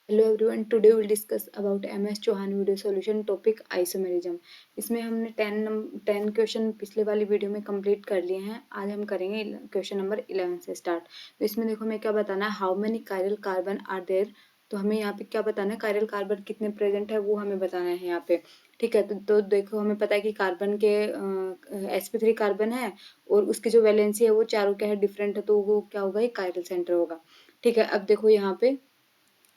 Hello everyone, today will discuss about MS Chauhan video solution topic isomerism. इसमें हमने 10 question पिछले वाली वीडियो में कंप्लीट कर लिए हैं। आज हम करेंगे क्वेश्चन नंबर 11 से स्टार्ट। तो इसमें देखो हमें क्या बताना है, how many chiral carbon are there. तो हमें यहाँ पे क्या बताना है, कायरल कार्बन कितने प्रेजेंट है वो हमें बताना है यहाँ पे। ठीक है, तो देखो हमें पता है कि कार्बन के sp3 कार्बन है और उसकी जो वैलेंसी है वो चारों क्या है, डिफरेंट है, तो वो क्या होगा, ये कायरल सेंटर होगा। ठीक है, अब देखो यहाँ पे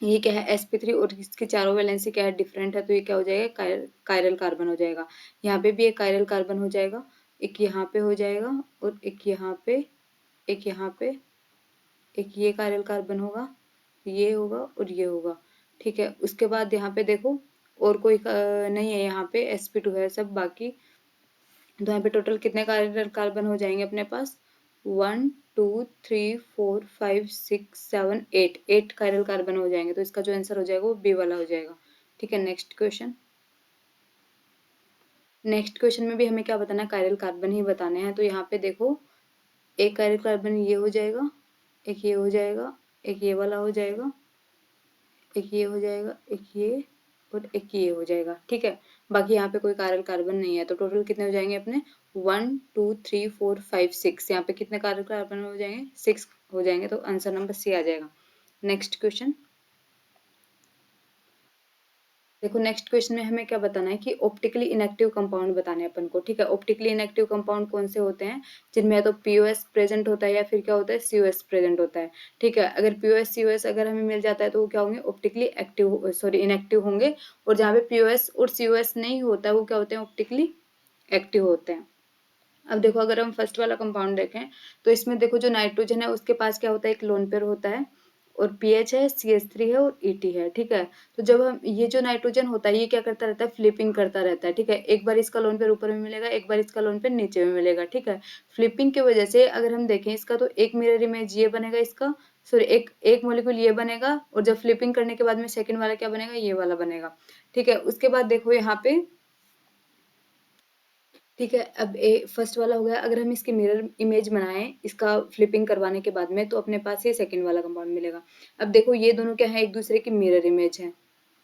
ये क्या है, sp3 और इसकी चारों वैलेंसी क्या है, डिफरेंट है, तो ये क्या हो जाएगा, कायरल कार्बन हो जाएगा। यहाँ पे भी एक कायरल कार्बन हो जाएगा, एक यहाँ पे हो जाएगा और एक यहाँ पे, एक यहाँ पे, एक ये कायरल कार्बन होगा, ये होगा और ये होगा। ठीक है, उसके बाद यहाँ पे देखो और कोई नहीं है, यहाँ पे sp2 है सब बाकी। तो यहाँ पे टोटल कितने कार्बन हो जाएंगे अपने पास, 1 2 3 4 5 6 7 8, 8 कायरल कार्बन हो जाएंगे। तो इसका जो आंसर हो जाएगा वो बी वाला हो जाएगा। ठीक है, नेक्स्ट क्वेश्चन। नेक्स्ट क्वेश्चन में भी हमें क्या बताना है, कायरल कार्बन ही बताने हैं। तो यहाँ पे देखो एक कायरल कार्बन ये हो जाएगा, एक ये हो जाएगा, एक ये वाला हो जाएगा, एक ये हो जाएगा, एक ये और एक ये हो जाएगा। ठीक है, बाकी यहाँ पे कोई कायरल कार्बन नहीं है। तो टोटल कितने हो जाएंगे अपने, 1 2 3 4 5 6। यहाँ पे कितने कायरल कार्बन हो जाएंगे, 6 हो जाएंगे। तो आंसर नंबर सी आ जाएगा। Next question. देखो नेक्स्ट क्वेश्चन में हमें क्या बताना है कि ऑप्टिकली इनएक्टिव कंपाउंड बताने हैं अपन को। ठीक है, ऑप्टिकली इनएक्टिव कंपाउंड कौन से होते हैं, जिनमें या तो पीओएस प्रेजेंट होता है या फिर क्या होता है, सीओएस प्रेजेंट होता है। ठीक है, अगर पीओएस सीओएस अगर हमें मिल जाता है तो वो क्या होंगे, ऑप्टिकली एक्टिव सॉरी इनएक्टिव होंगे। और जहाँ पे पीओएस और सीओएस नहीं होता है वो क्या होते हैं, ऑप्टिकली एक्टिव होते हैं। अब देखो अगर हम फर्स्ट वाला कंपाउंड देखें तो इसमें देखो जो नाइट्रोजन है उसके पास क्या होता है, एक लोन पेयर होता है और पीएच है, CH3 है और ET है। ठीक है, तो जब हम ये जो नाइट्रोजन होता है ये क्या करता रहता है, फ्लिपिंग करता रहता है। ठीक है, एक बार इसका लोन पेयर ऊपर में मिलेगा, एक बार इसका लोन पेयर नीचे में मिलेगा। ठीक है, फ्लिपिंग की वजह से अगर हम देखें इसका तो एक मिरर इमेज ये बनेगा इसका, सॉरी एक एक मॉलिक्यूल ये बनेगा और जब फ्लिपिंग करने के बाद में सेकंड वाला क्या बनेगा, ये वाला बनेगा। ठीक है, उसके बाद देखो यहाँ पे, ठीक है, अब फर्स्ट वाला हो गया। अगर हम इसकी मिरर इमेज बनाएं इसका फ्लिपिंग करवाने के बाद में तो अपने पास ये सेकंड वाला कंपाउंड मिलेगा। अब देखो ये दोनों क्या है, एक दूसरे की मिरर इमेज है।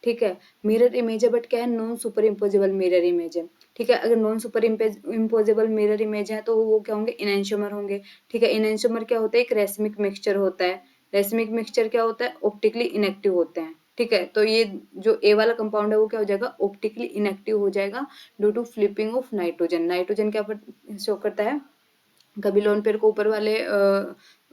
ठीक है, मिरर इमेज है बट क्या है, non super imposable mirror image है। ठीक है, अगर non super imposable mirror image है तो वो क्या होंगे, इनैंशियोमर होंगे। ठीक है, इनैंशियोमर क्या होता है, एक रेसमिक मिक्सचर होता है। रेसमिक मिक्सचर क्या होता है, ऑप्टिकली इनएक्टिव होते हैं। ठीक है, तो ये जो ए वाला कंपाउंड है वो क्या हो जाएगा, ऑप्टिकली इनएक्टिव हो जाएगा due to flipping of nitrogen. Nitrogen क्या शो करता है, कभी लोन पेयर को ऊपर वाले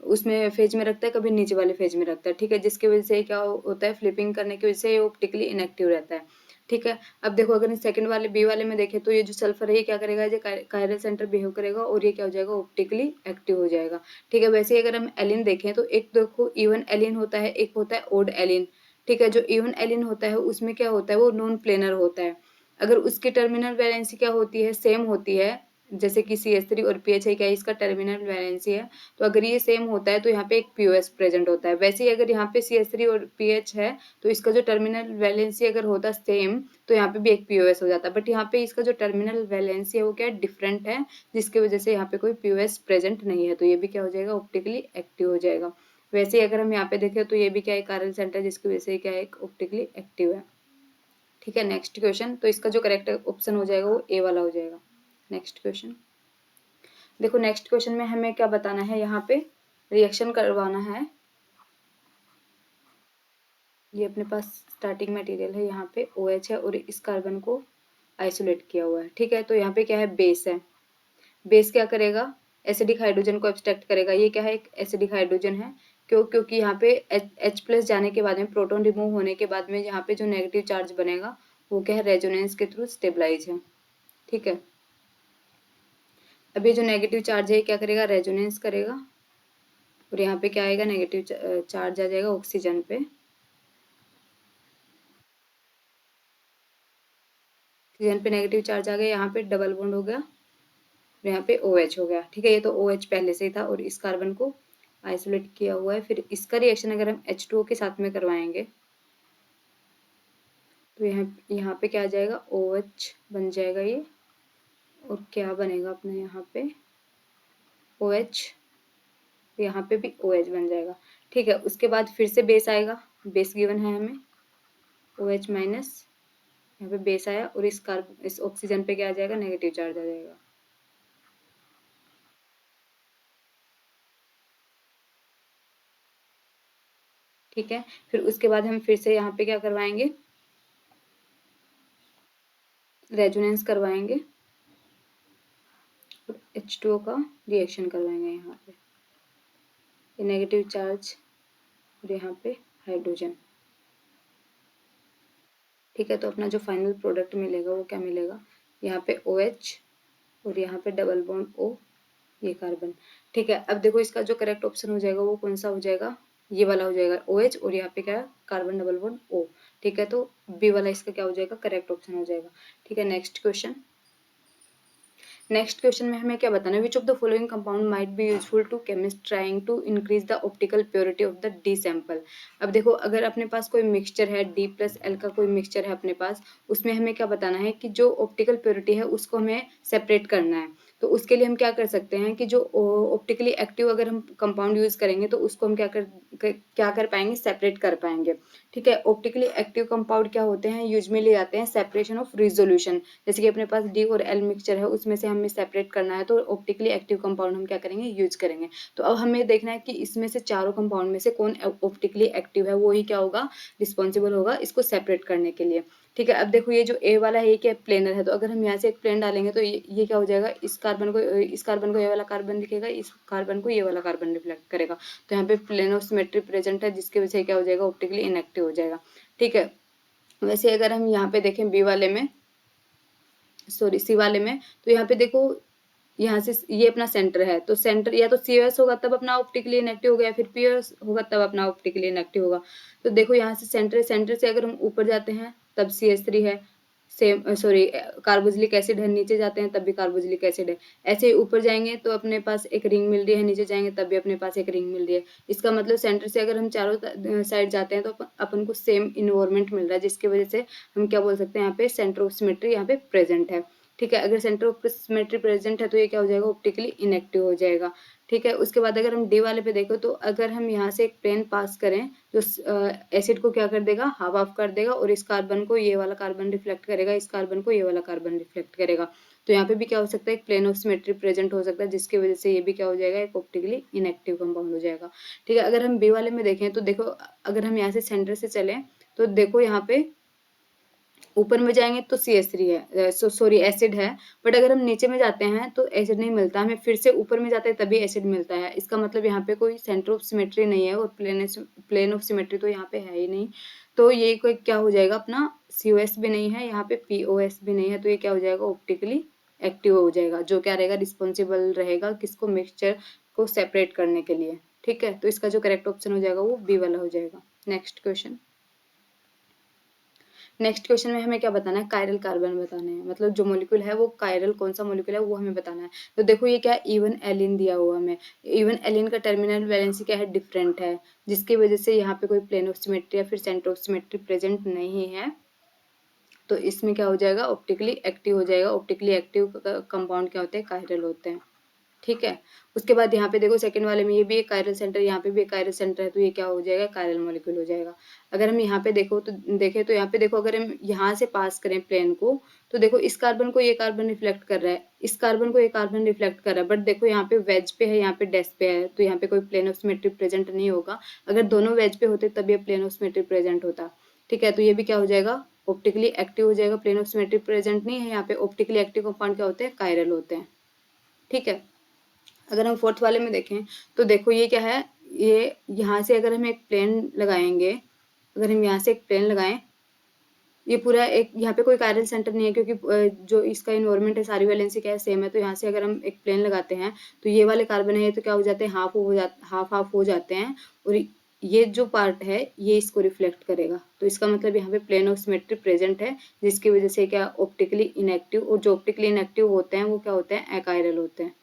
उसमें फेज में रखता है, कभी नीचे वाले फेज में रखता है। ठीक है, जिसकी वजह से क्या होता है, फ्लिपिंग करने की वजह से ये ऑप्टिकली इनएक्टिव रहता है। ठीक है, अब देखो अगर सेकंड वाले बी वाले में देखें तो ये जो सल्फर है ये क्या करेगा, ये कायरल सेंटर बिहेव करेगा और ये क्या हो जाएगा, ऑप्टिकली एक्टिव हो जाएगा। ठीक है, वैसे ही अगर हम एलिन देखें तो एक देखो इवन एलिन होता है, एक होता है ओड एलिन। ठीक है, जो इवन एलिन होता है उसमें क्या होता है, वो नॉन प्लेनर होता है। अगर उसकी टर्मिनल वैलेंसी क्या होती है, सेम होती है, जैसे कि CH3 और PH है, क्या इसका टर्मिनल वैलेंसी है, तो अगर ये सेम होता है तो यहाँ पे एक POS प्रेजेंट होता है। वैसे ही अगर यहाँ पे CH3 और PH है तो इसका जो टर्मिनल वैलेंसी अगर होता सेम तो यहाँ पे भी एक POS हो जाता है। बट यहाँ पे इसका जो टर्मिनल वैलेंसी है वो क्या डिफरेंट है, जिसकी वजह से यहाँ पे कोई POS प्रेजेंट नहीं है। तो ये भी क्या हो जाएगा, ऑप्टिकली एक्टिव हो जाएगा। वैसे ही अगर हम यहाँ पे देखें तो ये भी क्या है, कायरल सेंटर, जिसकी वजह से क्या है, ऑप्टिकली एक्टिव है। ठीक है, नेक्स्ट क्वेश्चन। तो इसका जो करेक्ट ऑप्शन हो जाएगा वो ए वाला हो जाएगा। Next question. देखो नेक्स्ट क्वेश्चन में हमें क्या बताना है, यहाँ पे रिएक्शन करवाना है। ये अपने पास स्टार्टिंग मटेरियल है, यहाँ पे OH है और इस कार्बन को आइसोलेट किया हुआ है। ठीक है, तो यहाँ पे क्या है, बेस है। बेस क्या करेगा, एसिडिक हाइड्रोजन को एब्स्ट्रैक्ट करेगा। ये क्या है, एक एसिडिक हाइड्रोजन है। क्योंकि यहाँ पे H+ जाने के बाद में, प्रोटॉन रिमूव होने के बाद में यहाँ पे जो नेगेटिव चार्ज बनेगा वो क्या है, रेजोनेंस के थ्रू स्टेबलाइज है। ठीक है, अब ये जो नेगेटिव चार्ज है क्या करेगा, रेजोनेंस करेगा और यहाँ पे क्या आएगा, नेगेटिव चार्ज आ जाएगा ऑक्सीजन पे। ऑक्सीजन पे नेगेटिव चार्ज आ गया, यहाँ पे डबल बॉन्ड हो गया और यहाँ पे OH हो गया। ठीक है, ये तो OH पहले से ही था और इस कार्बन को आइसोलेट किया हुआ है। फिर इसका रिएक्शन अगर हम H2O के साथ में करवाएंगे तो यहाँ पे क्या आ जाएगा, OH बन जाएगा ये, और क्या बनेगा अपने यहाँ पे OH, यहाँ पे भी OH बन जाएगा। ठीक है, उसके बाद फिर से बेस आएगा, बेस गिवन है हमें। OH माइनस, यहाँ पे बेस आया और इस ऑक्सीजन पे क्या आ जाएगा, नेगेटिव चार्ज आ जाएगा। ठीक है, फिर उसके बाद हम फिर से यहाँ पे क्या करवाएंगे, रेजोनेंस करवाएंगे और H2O का रिएक्शन करवाएंगे यहाँ पे, ये नेगेटिव चार्ज और यहाँ पे हाइड्रोजन। ठीक है, तो अपना जो फाइनल प्रोडक्ट मिलेगा वो क्या मिलेगा, यहाँ पे OH और यहाँ पे डबल बॉन्ड O, ये कार्बन। ठीक है, अब देखो इसका जो करेक्ट ऑप्शन हो जाएगा वो कौन सा हो जाएगा, ये वाला हो जाएगा OH और यहाँ पे क्या है, कार्बन डबल बॉन्ड O। ठीक है, तो बी वाला इसका क्या हो जाएगा, करेक्ट ऑप्शन हो जाएगा। ठीक है, नेक्स्ट क्वेश्चन। नेक्स्ट क्वेश्चन में हमें क्या बताना है, which of the following compound might be useful to chemist trying to increase the optical purity of the D sample. अब देखो अगर अपने पास कोई मिक्सचर है, D+L का कोई मिक्सचर है अपने पास, उसमें हमें क्या बताना है कि जो ऑप्टिकल प्योरिटी है उसको हमें सेपरेट करना है। तो उसके लिए हम क्या कर सकते हैं कि जो ऑप्टिकली एक्टिव अगर हम कंपाउंड यूज करेंगे तो उसको हम क्या कर पाएंगे, सेपरेट कर पाएंगे। ठीक है, ऑप्टिकली एक्टिव कंपाउंड क्या होते हैं, यूजुअली आते हैं सेपरेशन ऑफ रिजोल्यूशन। जैसे कि अपने पास D और L मिक्सचर है, उसमें से हमें सेपरेट करना है तो ऑप्टिकली एक्टिव कंपाउंड हम क्या करेंगे, यूज करेंगे। तो अब हमें देखना है कि इसमें से चारों कंपाउंड में से कौन ऑप्टिकली एक्टिव है, वो ही क्या होगा, रिस्पॉन्सिबल होगा इसको सेपरेट करने के लिए। ठीक है, अब देखो ये जो ए वाला है ये क्या प्लेनर है, तो अगर हम यहाँ से एक प्लेन डालेंगे तो ये क्या हो जाएगा, इस कार्बन को ये वाला कार्बन दिखेगा, इस कार्बन को ये वाला कार्बन रिफ्लेक्ट करेगा। तो यहाँ पे प्लेन ऑफ सिमेट्री प्रेजेंट है, जिसकी वजह से क्या हो जाएगा, ऑप्टिकली इनएक्टिव हो जाएगा। ठीक है, वैसे अगर हम यहाँ पे देखें बी वाले में, सॉरी सी वाले में, तो यहाँ पे देखो यहाँ से ये अपना सेंटर है, तो सेंटर या तो COS होगा तब अपना ऑप्टिकली इनएक्टिव हो गया, फिर POS होगा तब अपना ऑप्टिकली इनएक्टिव होगा। तो देखो यहाँ से सेंटर से अगर हम ऊपर जाते हैं तब CH3 है, सेम सॉरी कार्बोक्सिलिक एसिड है, नीचे जाते हैं तब भी कार्बोक्सिलिक एसिड है। ऐसे ही ऊपर जाएंगे तो अपने पास एक रिंग मिल रही है, नीचे जाएंगे तब भी अपने पास एक रिंग मिल रही है। इसका मतलब सेंटर से अगर हम चारों साइड जाते हैं तो अपन को सेम इन्वायरमेंट मिल रहा है, जिसकी वजह से हम क्या बोल सकते हैं, यहाँ पे सेंटर ऑफ सिमेट्री यहाँ पे प्रेजेंट है। ठीक है, अगर सेंटर ऑफ सिमेट्री प्रेजेंट है तो ये क्या हो जाएगा, ऑप्टिकली इनएक्टिव हो जाएगा। ठीक है, उसके बाद अगर हम डी वाले पे देखो तो अगर हम यहाँ से एक प्लेन पास करें तो एसिड को क्या कर देगा, हाफ ऑफ कर देगा और इस कार्बन को ये वाला कार्बन रिफ्लेक्ट करेगा, इस कार्बन को ये वाला कार्बन रिफ्लेक्ट करेगा। तो यहाँ पे भी क्या हो सकता है, एक प्लेन ऑफ सिमेट्री प्रेजेंट हो सकता है, जिसकी वजह से ये भी क्या हो जाएगा, एक ऑप्टिकली इनएक्टिव कंपाउंड हो जाएगा। ठीक है, अगर हम बी वाले में देखें तो देखो अगर हम यहाँ से सेंटर से चलें तो देखो यहाँ पे ऊपर में जाएंगे तो CH3 है, सॉरी एसिड है, बट अगर हम नीचे में जाते हैं तो एसिड नहीं मिलता, हमें फिर से ऊपर में जाते हैं तभी एसिड मिलता है। इसका मतलब यहाँ पे कोई सेंटर ऑफ सिमेट्री नहीं है और प्लेन ऑफ सिमेट्री तो यहाँ पे है ही नहीं। तो ये कोई क्या हो जाएगा, अपना COS भी नहीं है, यहाँ पे POS भी नहीं है, तो ये क्या हो जाएगा, ऑप्टिकली एक्टिव हो जाएगा, जो क्या रहेगा, रिस्पॉन्सिबल रहेगा किसको, मिक्सचर को सेपरेट करने के लिए। ठीक है, तो इसका जो करेक्ट ऑप्शन हो जाएगा वो बी वाला हो जाएगा। Next question. नेक्स्ट क्वेश्चन में हमें क्या बताना है, कायरल कार्बन बताने हैं, मतलब जो मॉलिक्यूल है वो कायरल कौन सा मॉलिक्यूल है वो हमें बताना है। तो देखो ये क्या है, इवन एलिन दिया हुआ हमें, इवन एलिन का टर्मिनल वैलेंसी क्या है, डिफरेंट है, जिसकी वजह से यहाँ पे कोई प्लेन ऑफ सिमेट्री या फिर सेंटर ऑफ सिमेट्री प्रेजेंट नहीं है। तो इसमें क्या हो जाएगा, ऑप्टिकली एक्टिव हो जाएगा। ऑप्टिकली एक्टिव कंपाउंड क्या होते हैं, कायरल होते हैं। ठीक है, उसके बाद यहाँ पे देखो सेकंड वाले में ये भी एक कायरल सेंटर, यहाँ पे भी एक कायरल सेंटर है, तो ये क्या हो जाएगा, कायरल मॉलिक्यूल हो जाएगा। अगर हम यहाँ पे देखो तो देखें तो यहाँ पे देखो अगर हम यहाँ से पास करें प्लेन को तो देखो इस कार्बन को ये कार्बन रिफ्लेक्ट कर रहा है, इस कार्बन को ये कार्बन रिफ्लेक्ट कर रहा है, बट देखो यहाँ पे वेज पे है, यहाँ पे डेस्क पे है, तो यहाँ पे कोई प्लेन ऑफ सिमेट्री प्रेजेंट नहीं होगा। अगर दोनों वेज पे होते तब ये प्लेन ऑफ सिमेट्री प्रेजेंट होता। ठीक है, तो ये भी क्या हो जाएगा, ऑप्टिकली एक्टिव हो जाएगा, प्लेन ऑफ सिमेट्री प्रेजेंट नहीं है यहाँ पे। ऑप्टिकली एक्टिव कंपाउंड क्या होते हैं, कायरल होते हैं। ठीक है, अगर हम फोर्थ वाले में देखें तो देखो ये क्या है, ये यहाँ से अगर हम एक प्लेन लगाएंगे, अगर हम यहाँ से एक प्लेन लगाएं, ये पूरा एक यहाँ पे कोई कायरल सेंटर नहीं है, क्योंकि जो इसका इन्वायरमेंट है सारी वैलेंसी क्या है, सेम है। तो यहाँ से अगर हम एक प्लेन लगाते हैं तो ये वाले कार्बन है ये तो क्या हो जाते हैं, हाफ हो जाते हैं, और ये जो पार्ट है ये इसको रिफ्लेक्ट करेगा। तो इसका मतलब यहाँ पे प्लेन ऑफ सिमेट्री प्रेजेंट है, जिसकी वजह से क्या ऑप्टिकली इनएक्टिव, और जो ऑप्टिकली इनएक्टिव होते हैं वो क्या होते हैं, अकायरल होते हैं।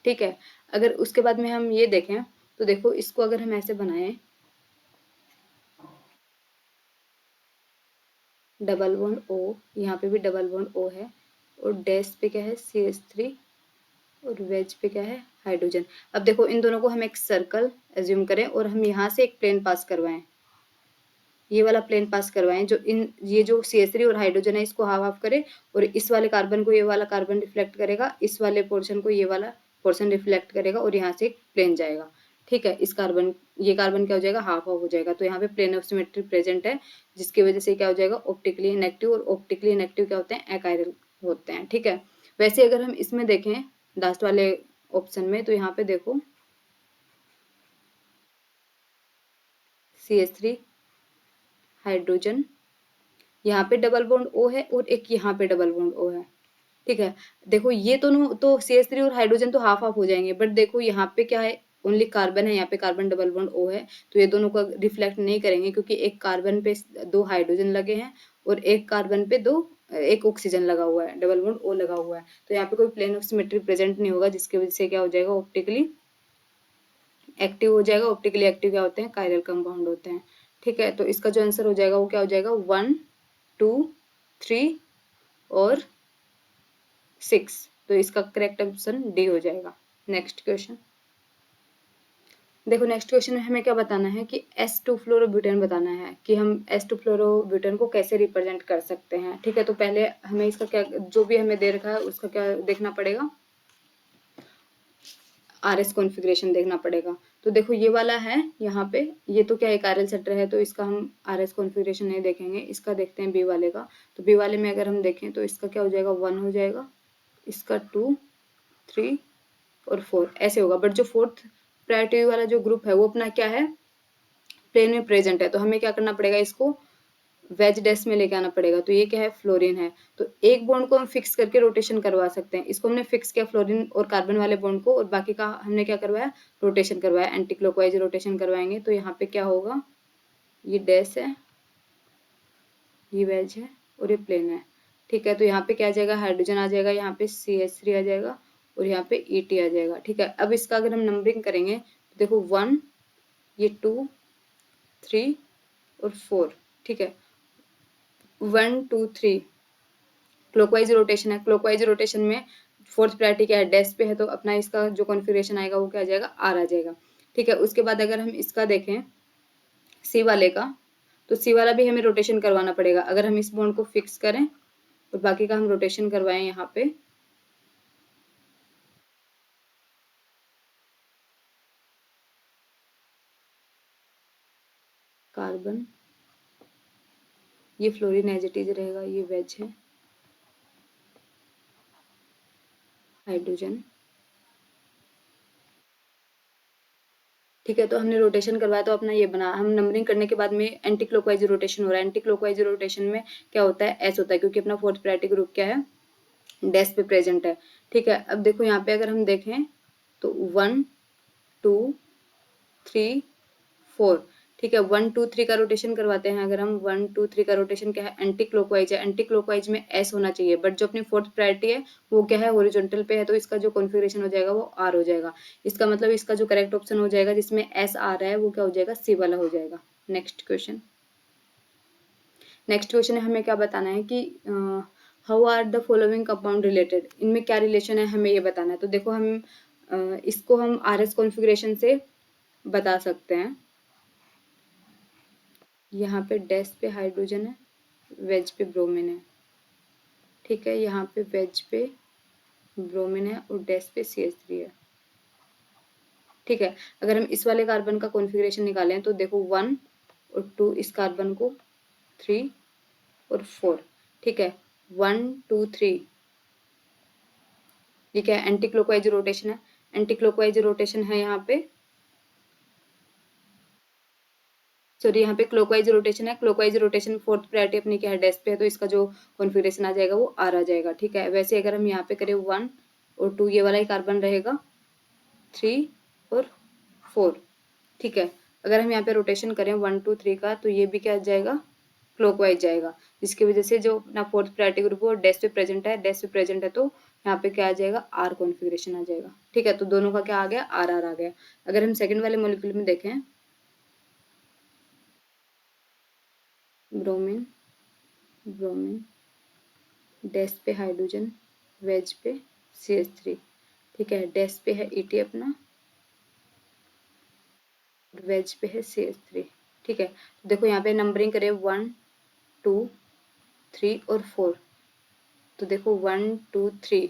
ठीक है, अगर उसके बाद में हम ये देखें तो देखो इसको अगर हम ऐसे बनाएं, डबल बॉन्ड O, यहाँ पे भी डबल बॉन्ड O है, और डैश पे क्या है, CH3, और वेज पे क्या है, हाइड्रोजन। अब देखो इन दोनों को हम एक सर्कल एज्यूम करें और हम यहाँ से एक प्लेन पास करवाएं, ये वाला प्लेन पास करवाएं जो ये जो CH3 और हाइड्रोजन है इसको हाफ हाफ करे, और इस वाले कार्बन को ये वाला कार्बन रिफ्लेक्ट करेगा, इस वाले पोर्शन को ये वाला पोर्शन रिफ्लेक्ट करेगा, और यहाँ से एक प्लेन जाएगा। ठीक है, ये कार्बन क्या हो जाएगा, हाफ हाफ हो जाएगा। तो यहाँ पे प्लेन ऑफ सिमेट्री प्रेजेंट है, जिसकी वजह से क्या हो जाएगा, ऑप्टिकली इनएक्टिव, और ऑप्टिकली इनएक्टिव क्या होते हैं, अकायरल होते हैं। ठीक है, वैसे अगर हम इसमें देखें लास्ट वाले ऑप्शन में, तो यहाँ पे देखो CH3 हाइड्रोजन, यहाँ पे डबल बॉन्ड O है और एक यहाँ पे डबल बॉन्ड O है। ठीक है, देखो ये दोनों तो CH3 और हाइड्रोजन तो हाफ हाफ हो जाएंगे, बट देखो यहाँ पे क्या है, ओनली कार्बन है, यहाँ पे कार्बन डबल बॉन्ड O है, तो ये दोनों को रिफ्लेक्ट नहीं करेंगे, क्योंकि एक कार्बन पे 2 हाइड्रोजन लगे हैं और एक कार्बन पे एक ऑक्सीजन लगा हुआ है, डबल बॉन्ड O लगा हुआ है। तो यहाँ पे कोई प्लेन ऑफ सिमेट्री प्रेजेंट नहीं होगा, जिसकी वजह से क्या हो जाएगा, ऑप्टिकली एक्टिव हो जाएगा। ऑप्टिकली एक्टिव क्या होते हैं, कायरल कंपाउंड होते हैं। ठीक है, तो इसका जो आंसर हो जाएगा वो क्या हो जाएगा, 1, 2, 3 और 6। तो इसका करेक्ट ऑप्शन डी हो जाएगा। नेक्स्ट क्वेश्चन देखो, नेक्स्ट क्वेश्चन में हमें क्या बताना है कि S2 फ्लोरोब्यूटेन बताना है कि हम S2 फ्लोरोब्यूटेन को कैसे रिप्रेजेंट कर सकते हैं। ठीक है, तो पहले हमें इसका क्या, जो भी हमें दे रखा है उसका क्या देखना पड़ेगा, RS कॉन्फ़िगरेशन देखना पड़ेगा। तो देखो ये वाला है यहाँ पे, ये तो क्या एक RL सेटर है, तो इसका हम RS कॉन्फ़िगरेशन नहीं देखेंगे, इसका देखते हैं B वाले का। तो B वाले में अगर हम देखें तो इसका क्या हो जाएगा, 1 हो जाएगा, इसका 2, 3 और 4 ऐसे होगा। बट जो फोर्थ प्रायोरिटी वाला जो ग्रुप है वो अपना क्या है, प्लेन में प्रेजेंट है, तो हमें क्या करना पड़ेगा, इसको वेज डेस में लेके आना पड़ेगा। तो ये क्या है, फ्लोरीन है। तो एक बॉन्ड को हम फिक्स करके रोटेशन करवा सकते हैं, इसको हमने फिक्स किया फ्लोरीन और कार्बन वाले बॉन्ड को, और बाकी का हमने क्या करवाया, रोटेशन करवाया, एंटी क्लॉकवाइज रोटेशन करवाएंगे। तो यहाँ पे क्या होगा, ये डैश है, ये वेज है और ये प्लेन है। ठीक है, तो यहाँ पे क्या आ जाएगा, हाइड्रोजन आ जाएगा, यहाँ पे CH3 आ जाएगा और यहाँ पे ET आ जाएगा। ठीक है, अब इसका अगर हम नंबरिंग करेंगे तो देखो 1, ये 2, 3 और 4। ठीक है, 1, 2, 3 क्लॉकवाइज रोटेशन है। क्लॉकवाइज रोटेशन में फोर्थ प्रायोरिटी क्या है, डैश पे है, तो अपना इसका जो कॉन्फ़िगरेशन आएगा वो क्या आ जाएगा, आर आ जाएगा। ठीक है, उसके बाद अगर हम इसका देखें सी वाले का, तो सी वाला भी हमें रोटेशन करवाना पड़ेगा। अगर हम इस बॉन्ड को फिक्स करें और बाकी का हम रोटेशन करवाएं, यहाँ पे कार्बन, ये फ्लोरीन एज इट इज रहेगा, ये वेज है, हाइड्रोजन। ठीक है, तो हमने रोटेशन करवाया, तो अपना ये बना, हम नंबरिंग करने के बाद में एंटी क्लॉकवाइज रोटेशन हो रहा है। एंटी क्लॉकवाइज रोटेशन में क्या होता है, एस होता है, क्योंकि अपना फोर्थ प्रायोरिटी ग्रुप क्या है, डैश पे प्रेजेंट है। ठीक है, अब देखो यहाँ पे अगर हम देखें तो 1, 2, 3, 4। ठीक है, 1, 2, 3 का रोटेशन करवाते हैं। अगर हम 1, 2, 3 का रोटेशन क्या है, एंटी क्लॉकवाइज है, एंटी क्लॉकवाइज में एस होना चाहिए, बट जो अपनी फोर्थ प्रायोरिटी है वो क्या है, हॉरिजॉन्टल पे है, तो इसका जो कॉन्फ़िगरेशन हो जाएगा वो आर हो जाएगा। इसका मतलब इसका जो करेक्ट ऑप्शन हो जाएगा जिसमें एस आ रहा है वो क्या हो जाएगा, सी वाला हो जाएगा। नेक्स्ट क्वेश्चन हमें क्या बताना है कि how are the following compound related, इनमें क्या रिलेशन है हमें ये बताना है। तो देखो हम इसको हम RS कॉन्फ़िगरेशन से बता सकते हैं। यहाँ पे डैश पे हाइड्रोजन है, वेज पे ब्रोमीन है। ठीक है, यहाँ पे वेज पे ब्रोमीन है और डैश पे CH3 है। ठीक है, अगर हम इस वाले कार्बन का कॉन्फ़िगरेशन निकालें तो देखो 1 और 2 इस कार्बन को, 3 और 4। ठीक है, 1, 2, 3 ये क्या है, एंटी क्लॉकवाइज रोटेशन है। एंटी क्लॉकवाइज रोटेशन है यहाँ पे, सॉरी यहाँ पे क्लॉकवाइज रोटेशन है। क्लॉकवाइज रोटेशन फोर्थ प्रायोरिटी अपनी क्या है, डैश पे है, तो इसका जो कॉन्फ़िगरेशन आ जाएगा वो आर आ जाएगा। ठीक है, वैसे अगर हम यहाँ पे करें 1 और 2 ये वाला ही कार्बन रहेगा, 3 और 4। ठीक है, अगर हम यहाँ पे रोटेशन करें 1, 2, 3 का, तो ये भी क्या जाएगा, क्लॉकवाइज जाएगा, जिसकी वजह से जो अपना फोर्थ प्रायोरिटी ग्रुप है वो डैश पे प्रेजेंट है। डैश पे प्रेजेंट है तो यहाँ पे क्या आ जाएगा, आर कॉन्फ़िगरेशन आ जाएगा। ठीक है, तो दोनों का क्या आ गया, आर आर आ गया। अगर हम सेकंड वाले मॉलिक्यूल में देखें, ब्रोमीन, ब्रोमीन, डैश पे हाइड्रोजन, वेज पे CH3। ठीक है, डैश पे है ET अपना, वेज पे है CH3। ठीक है, तो देखो यहाँ पे नंबरिंग करें 1 2 3 और 4, तो देखो 1 2 3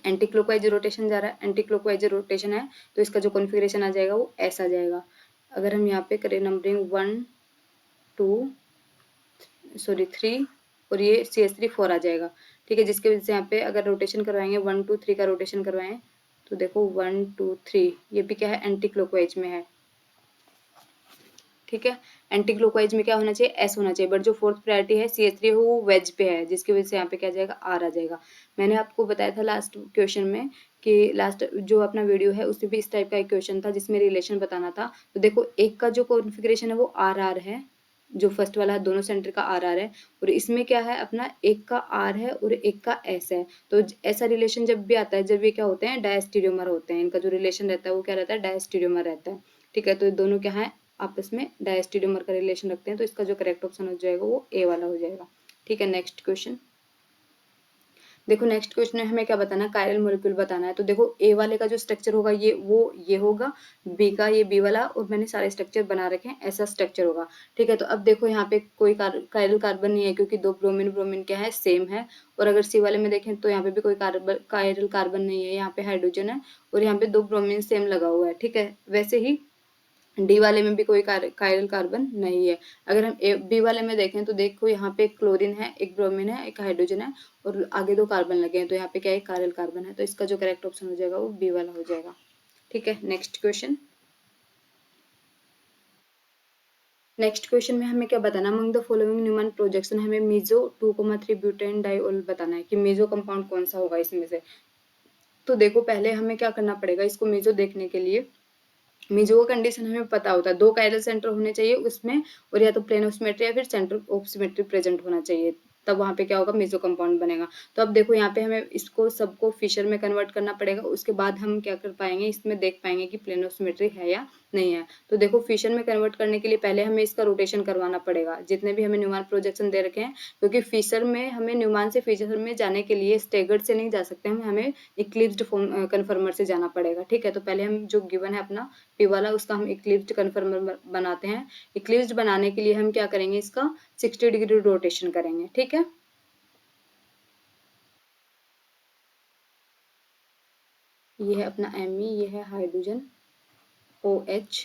एंटी क्लॉकवाइज रोटेशन जा रहा है, एंटी क्लॉकवाइज रोटेशन है तो इसका जो कॉन्फ़िगरेशन आ जाएगा वो ऐसा आ जाएगा। अगर हम यहाँ पे करें नंबरिंग 1 2 3 और ये CS3 4 आ जाएगा। ठीक है, जिसके वजह से यहाँ पे अगर रोटेशन करवाएंगे 1 2 3 का रोटेशन करवाएं तो देखो 1 2 3 ये भी क्या है, एंटी क्लॉकवाइज में है। ठीक है, एंटी क्लॉकवाइज में क्या होना चाहिए, एस होना चाहिए, बट जो फोर्थ प्रायोरिटी है CS3 वो वेज पे है, जिसकी वजह से यहाँ पे क्या जाएगा, आर आ जाएगा। मैंने आपको बताया था लास्ट क्वेश्चन में कि लास्ट जो अपना वीडियो है उसमें भी इस टाइप का एक क्वेश्चन था जिसमें रिलेशन बताना था। तो देखो एक का जो कॉन्फ़िगरेशन है वो आर आर है, जो फर्स्ट वाला है दोनों सेंटर का आर आर है, और इसमें क्या है अपना एक का आर है और एक का एस है। तो ऐसा रिलेशन जब भी आता है, जब ये क्या होते हैं, डायस्टीरियोमर होते हैं, इनका जो रिलेशन रहता है वो क्या रहता है, डायस्टीरियोमर रहता है। ठीक है, तो दोनों क्या है, आपस में डायस्टीरियोमर का रिलेशन रखते हैं, तो इसका जो करेक्ट ऑप्शन हो जाएगा वो ए वाला हो जाएगा। ठीक है, नेक्स्ट क्वेश्चन देखो। नेक्स्ट क्वेश्चन में हमें क्या बताना है, कायरल मॉलिक्यूल बताना है। तो देखो ए वाले का जो स्ट्रक्चर होगा ये होगा, बी का ये बी वाला, और मैंने सारे स्ट्रक्चर बना रखे हैं, ऐसा स्ट्रक्चर होगा। ठीक है, तो अब देखो यहाँ पे कोई कायरल कार्बन नहीं है क्योंकि दो ब्रोमीन ब्रोमीन क्या है, सेम है। और अगर सी वाले में देखें तो यहाँ पे भी कोई कायरल कार्बन नहीं है, यहाँ पे हाइड्रोजन है और यहाँ पे दो ब्रोमीन सेम लगा हुआ है। ठीक है, वैसे ही डी वाले में भी कोई कायरल कार्बन नहीं है। अगर हम बी वाले में देखें तो देखो यहाँ पे एक क्लोरीन है, एक ब्रोमीन है, एक हाइड्रोजन है और आगे दो कार्बन लगे हैं, तो यहाँ पे क्या है, कायरल कार्बन है, तो इसका जो करेक्ट ऑप्शन हो जाएगा वो बी वाला हो जाएगा। ठीक है, नेक्स्ट क्वेश्चन। नेक्स्ट क्वेश्चन में हमें क्या बताना, among the following Newman projection, हमें मीजो 2,3 ब्यूटेन डाइऑल बताना है कि मीजो कंपाउंड कौन सा होगा इसमें से। तो देखो पहले हमें क्या करना पड़ेगा, इसको मीजो देखने के लिए मीजो का कंडीशन हमें पता होता है, दो कायरल सेंटर होने चाहिए उसमें, और या तो प्लेन ऑफ सिमेट्री या फिर सेंटर ऑफ सिमेट्री प्रेजेंट होना चाहिए, तब वहां पे क्या होगा, मीजो कंपाउंड बनेगा। तो अब देखो यहाँ पे हमें इसको सबको फिशर में कन्वर्ट करना पड़ेगा, उसके बाद हम क्या कर पाएंगे, इसमें देख पाएंगे कि प्लेन ऑफ सिमेट्री है या नहीं है। तो देखो फिशर में कन्वर्ट करने के लिए पहले हमें इसका रोटेशन करवाना पड़ेगा, जितने भी हमें न्यूमन प्रोजेक्शन दे रखे हैं, क्योंकि फिशर में हमें न्यूमन से फिशर में जाने के लिए स्टेगर्ड से नहीं जा सकते, हमें इक्लिप्स्ड फॉर्म कन्फर्मर से जाना पड़ेगा। ठीक है, तो पहले हम जो गिवन है अपना पी वाला, उसका हम इक्लिप्स्ड कन्फर्मर बनाते हैं। इक्लिप्स्ड बनाने के लिए हम क्या करेंगे, इसका 60 डिग्री रोटेशन करेंगे। ठीक है, ये है अपना Me, ये है हाइड्रोजन OH।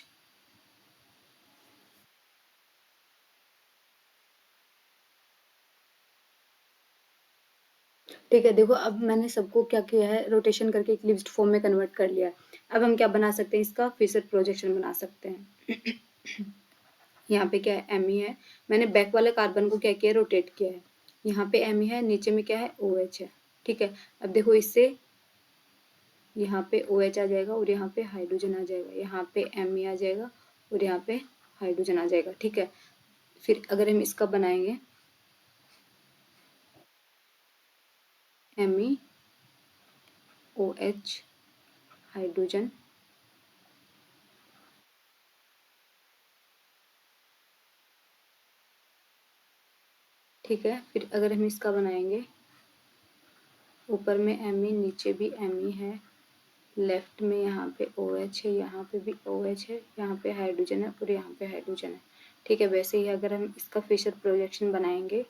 ठीक है, देखो अब मैंने सबको क्या किया है, रोटेशन करके इक्लिप्स्ड फॉर्म में कन्वर्ट कर लिया है। अब हम क्या बना सकते हैं, इसका फिशर प्रोजेक्शन बना सकते हैं। यहाँ पे क्या है, Me है, मैंने बैक वाले कार्बन को क्या किया, रोटेट किया है। यहाँ पे Me है, नीचे में क्या है, OH है। ठीक है, अब देखो इससे यहाँ पे OH आ जाएगा और यहाँ पे हाइड्रोजन आ जाएगा, यहाँ पे Me आ जाएगा और यहाँ पे हाइड्रोजन आ जाएगा। ठीक है, फिर अगर हम इसका बनाएंगे Me OH हाइड्रोजन, ठीक है, फिर अगर हम इसका बनाएंगे, ऊपर में Me, नीचे भी Me है, लेफ्ट में यहाँ पे OH है, यहाँ पे भी OH है, यहाँ पे हाइड्रोजन है और यहाँ पे हाइड्रोजन है। ठीक है, वैसे ही अगर हम इसका फिशर प्रोजेक्शन बनाएंगे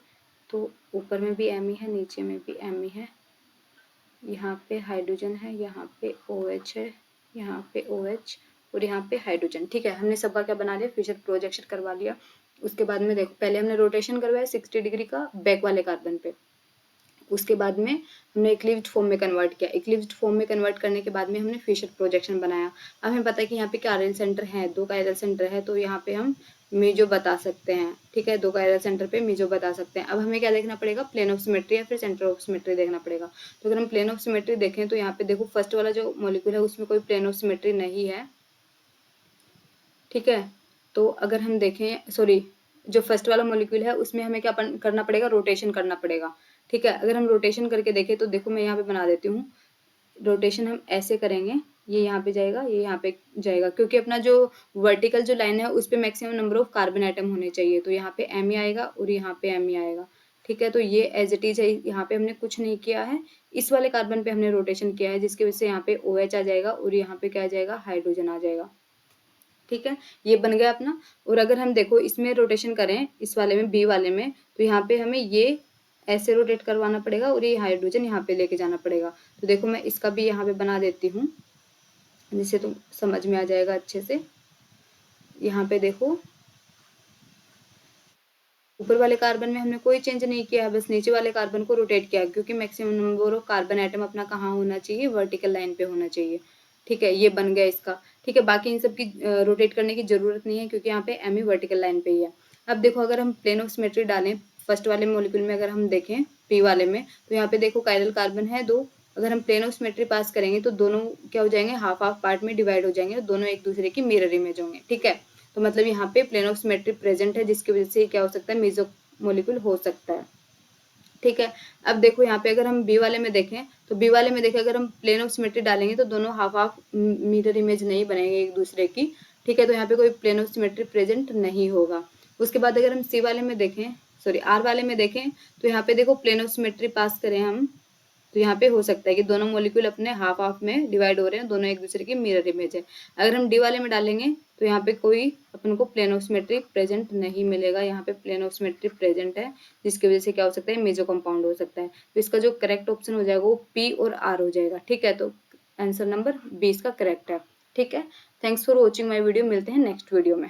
तो ऊपर में भी Me है, नीचे में भी Me है, यहाँ पे हाइड्रोजन है, यहाँ पे OH है, यहाँ पे OH और यहाँ पे हाइड्रोजन। ठीक है, हमने सबका क्या बना लिया, फिशर प्रोजेक्शन करवा लिया। उसके बाद में देखो पहले हमने रोटेशन करवाया 60 डिग्री का बैक वाले कार्बन पे, उसके बाद में हमने इक्लिप्स्ड फॉर्म में कन्वर्ट किया, इक्लिप्स्ड फॉर्म में कन्वर्ट करने के बाद में हमने फिशर प्रोजेक्शन बनाया। अब हमें पता है कि यहाँ पे कायरल सेंटर है, दो कायरल सेंटर है, तो यहाँ पे हम मीजो बता सकते हैं। ठीक है, दो कायरल सेंटर पे मीजो बता सकते हैं। अब हमें क्या देखना पड़ेगा, प्लेन ऑफ सिमेट्री या फिर सेंटर ऑफ सिमेट्री देखना पड़ेगा। तो अगर हम प्लेन ऑफ सिमेट्री देखें तो यहाँ पे देखो फर्स्ट वाला जो मॉलिक्यूल है उसमें कोई प्लेन ऑफ सिमेट्री नहीं है। ठीक है, तो अगर हम देखें, सॉरी, जो फर्स्ट वाला मॉलिक्यूल है उसमें हमें क्या करना पड़ेगा, रोटेशन करना पड़ेगा। ठीक है, अगर हम रोटेशन करके देखें तो देखो मैं यहाँ पे बना देती हूँ, रोटेशन हम ऐसे करेंगे, ये यहाँ पे जाएगा, ये यहाँ पे जाएगा, क्योंकि अपना जो वर्टिकल जो लाइन है उस पे maximum number of carbon atom होने चाहिए, तो यहाँ पे Me आएगा और यहाँ पे Me आएगा। ठीक है, तो ये एज इट इज है, यहाँ पे हमने कुछ नहीं किया है, इस वाले कार्बन पे हमने रोटेशन किया है, जिसकी वजह से यहाँ पे OH आ जाएगा और यहाँ पे क्या आ जाएगा, हाइड्रोजन आ जाएगा। ठीक है, ये बन गया अपना। और अगर हम देखो इसमें रोटेशन करें, इस वाले में बी वाले में, तो यहाँ पे हमें ये ऐसे रोटेट करवाना पड़ेगा और ये हाइड्रोजन यहाँ पे लेके जाना पड़ेगा। तो देखो मैं इसका भी यहाँ पे बना देती हूँ जिससे तुम समझ में आ जाएगा अच्छे से। यहाँ पे देखो ऊपर वाले कार्बन में हमने कोई चेंज नहीं किया, बस नीचे वाले कार्बन को रोटेट किया, क्योंकि maximum number of carbon atom अपना कहाँ होना चाहिए, वर्टिकल लाइन पे होना चाहिए। ठीक है, ये बन गया इसका। ठीक है, बाकी इन सब की रोटेट करने की जरूरत नहीं है क्योंकि यहाँ पे एम ही वर्टिकल लाइन पे ही है। अब देखो अगर हम प्लेन ऑफ सिमेट्री डालें फर्स्ट वाले मोलिक्यूल में, अगर हम देखें पी वाले में, तो यहाँ पे देखो कायरल कार्बन है 2। अगर हम प्लेन ऑफ सिमेट्री पास करेंगे तो दोनों क्या हो जाएंगे, हाफ हाफ पार्ट में डिवाइड हो जाएंगे और दोनों एक दूसरे की मिरर इमेज होंगे। ठीक है, तो मतलब यहाँ पे प्लेन ऑफ सिमेट्री प्रेजेंट है, जिसकी वजह से क्या हो सकता है, मेसो मोलिक्यूल हो सकता है। ठीक है, अब देखो यहाँ पे अगर हम बी वाले में देखें, तो बी वाले में देखें अगर हम प्लेन ऑफ सिमेट्री डालेंगे तो दोनों हाफ हाफ मिरर इमेज नहीं बनेंगे एक दूसरे की। ठीक है, तो यहाँ पे कोई प्लेन ऑफ सिमेट्री प्रेजेंट नहीं होगा। उसके बाद अगर हम सी वाले में देखें, सॉरी आर वाले में देखें, तो यहाँ पे देखो प्लेन ऑफ सिमेट्री पास करें हम, तो यहाँ पे हो सकता है कि दोनों मॉलिक्यूल अपने हाफ हाफ में डिवाइड हो रहे हैं, दोनों एक दूसरे की मिरर इमेज है। अगर हम डी वाले में डालेंगे तो यहाँ पे कोई अपन को प्लेन ऑफ सिमेट्री प्रेजेंट नहीं मिलेगा, यहाँ पे प्लेन ऑफ सिमेट्री प्रेजेंट है, जिसकी वजह से क्या हो सकता है, मेजो कंपाउंड हो सकता है। तो इसका जो करेक्ट ऑप्शन हो जाएगा वो पी और आर हो जाएगा। ठीक है, तो आंसर नंबर 20 का करेक्ट है। ठीक है, thanks for watching my video, मिलते हैं नेक्स्ट वीडियो में।